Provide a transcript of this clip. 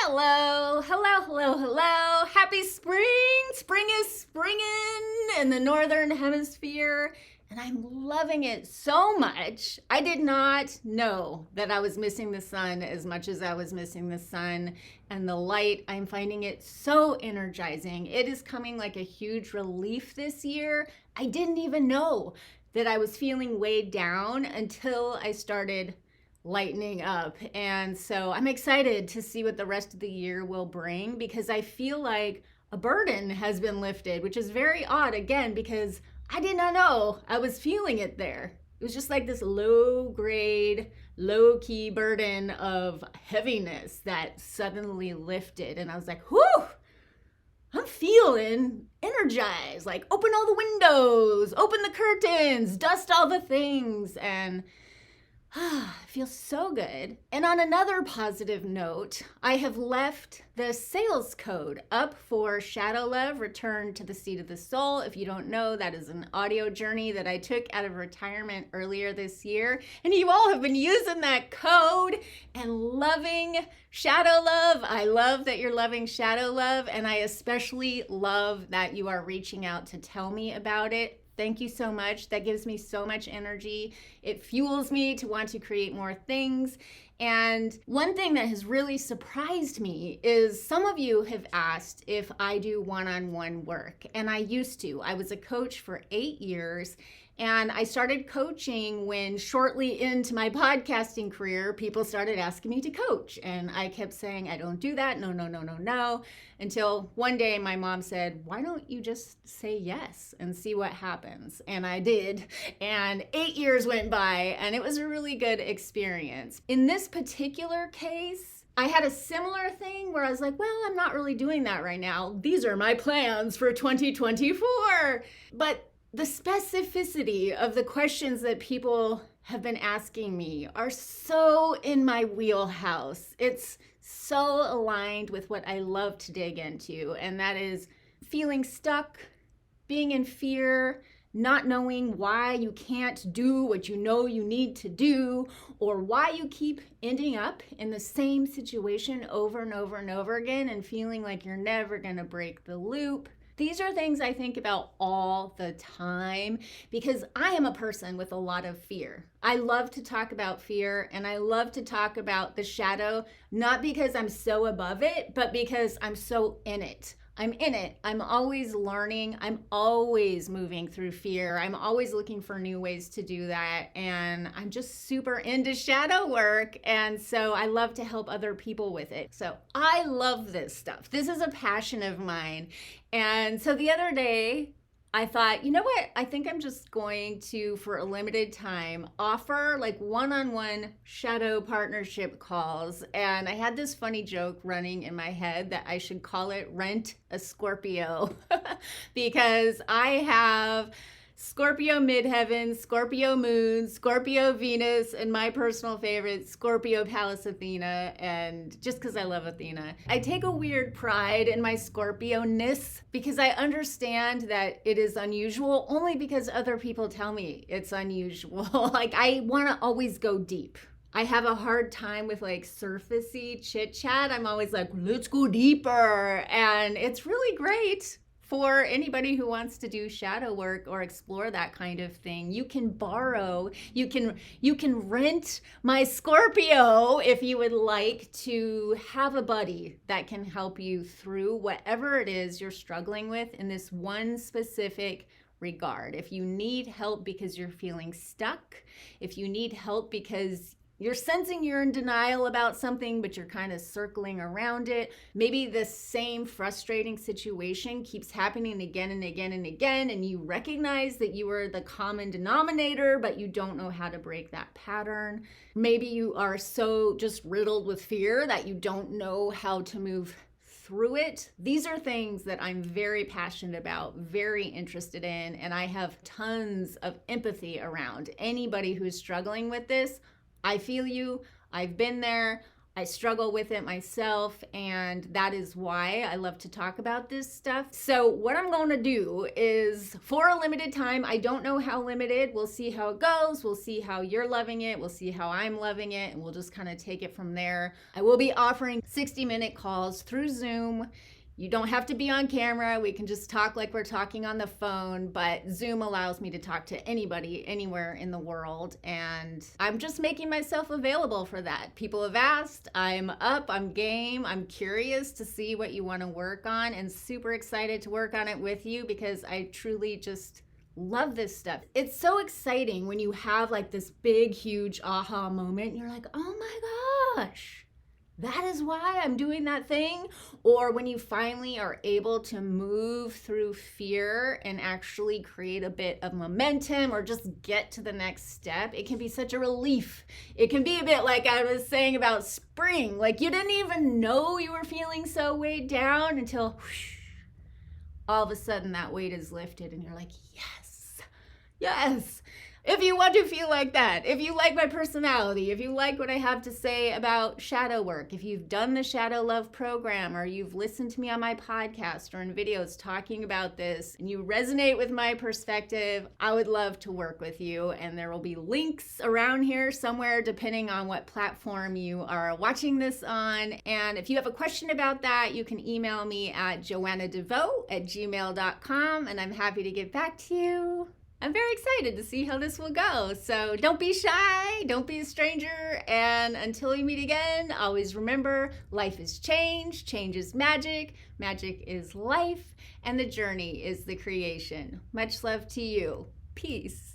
Hello, hello, hello, hello. Happy spring. Spring is springing in the northern hemisphere, and I'm loving it so much. I did not know that I was missing the sun as much as I was missing the sun and the light. I'm finding it so energizing. It is coming like a huge relief this year. I didn't even know that I was feeling weighed down until I started lightening up. And so I'm excited to see what the rest of the year will bring, because I feel like a burden has been lifted, which is very odd, again, because I did not know I was feeling it there. It was just like this low grade, low key burden of heaviness that suddenly lifted. And I was like, whew, I'm feeling energized. Like, open all the windows, open the curtains, dust all the things. And it feels so good. And on another positive note, I have left the sales code up for Shadow Love, Return to the Seat of the Soul. If you don't know, that is an audio journey that I took out of retirement earlier this year. And you all have been using that code and loving Shadow Love. I love that you're loving Shadow Love, and I especially love that you are reaching out to tell me about it. Thank you so much. That gives me so much energy. It fuels me to want to create more things. And one thing that has really surprised me is some of you have asked if I do one-on-one work. And I used to. I was a coach for 8 years. And I started coaching when shortly into my podcasting career, people started asking me to coach. And I kept saying, I don't do that. No, no, no, no, no. Until one day my mom said, why don't you just say yes and see what happens? And I did. And 8 years went by, and it was a really good experience. In this particular case, I had a similar thing where I was like, well, I'm not really doing that right now. These are my plans for 2024. But the specificity of the questions that people have been asking me are so in my wheelhouse. It's so aligned with what I love to dig into, and that is feeling stuck, being in fear, not knowing why you can't do what you know you need to do, or why you keep ending up in the same situation over and over and over again and feeling like you're never going to break the loop. These are things I think about all the time because I am a person with a lot of fear. I love to talk about fear, and I love to talk about the shadow, not because I'm so above it, but because I'm so in it. I'm in it. I'm always learning. I'm always moving through fear. I'm always looking for new ways to do that. And I'm just super into shadow work. And so I love to help other people with it. So I love this stuff. This is a passion of mine. And so the other day, I thought, you know what? I think I'm just going to, for a limited time, offer like one-on-one shadow partnership calls. And I had this funny joke running in my head that I should call it Rent a Scorpio because I have Scorpio midheaven, Scorpio moon, Scorpio Venus, and my personal favorite, Scorpio Pallas Athena. And just because I love Athena, I take a weird pride in my Scorpio-ness because I understand that it is unusual only because other people tell me it's unusual. Like, I want to always go deep. I have a hard time with like surfacey chit chat. I'm always like, let's go deeper. And it's really great for anybody who wants to do shadow work or explore that kind of thing. You can borrow, you can rent my Scorpio if you would like to have a buddy that can help you through whatever it is you're struggling with in this one specific regard. If you need help because you're feeling stuck, if you need help because you're sensing you're in denial about something, but you're kind of circling around it. Maybe the same frustrating situation keeps happening again and again and again, and you recognize that you are the common denominator, but you don't know how to break that pattern. Maybe you are so just riddled with fear that you don't know how to move through it. These are things that I'm very passionate about, very interested in, and I have tons of empathy around anybody who's struggling with this. I feel you. I've been there. I struggle with it myself, and that is why I love to talk about this stuff. So what I'm going to do is, for a limited time, I don't know how limited, we'll see how it goes, we'll see how you're loving it, we'll see how I'm loving it, and we'll just kind of take it from there. I will be offering 60-minute calls through Zoom. You don't have to be on camera. We can just talk like we're talking on the phone, but Zoom allows me to talk to anybody, anywhere in the world, and I'm just making myself available for that. People have asked, I'm up, I'm game, I'm curious to see what you want to work on, and super excited to work on it with you because I truly just love this stuff. It's so exciting when you have like this big, huge aha moment, and you're like, oh my gosh, that is why I'm doing that thing. Or when you finally are able to move through fear and actually create a bit of momentum or just get to the next step, it can be such a relief. It can be a bit like I was saying about spring, like you didn't even know you were feeling so weighed down until whoosh, all of a sudden that weight is lifted and you're like, yes, yes. If you want to feel like that, if you like my personality, if you like what I have to say about shadow work, if you've done the Shadow Love program or you've listened to me on my podcast or in videos talking about this and you resonate with my perspective, I would love to work with you. And there will be links around here somewhere depending on what platform you are watching this on. And if you have a question about that, you can email me at joannadevoe@gmail.com and I'm happy to get back to you. I'm very excited to see how this will go. So don't be shy, don't be a stranger, and until we meet again, always remember, life is change, change is magic, magic is life, and the journey is the creation. Much love to you. Peace.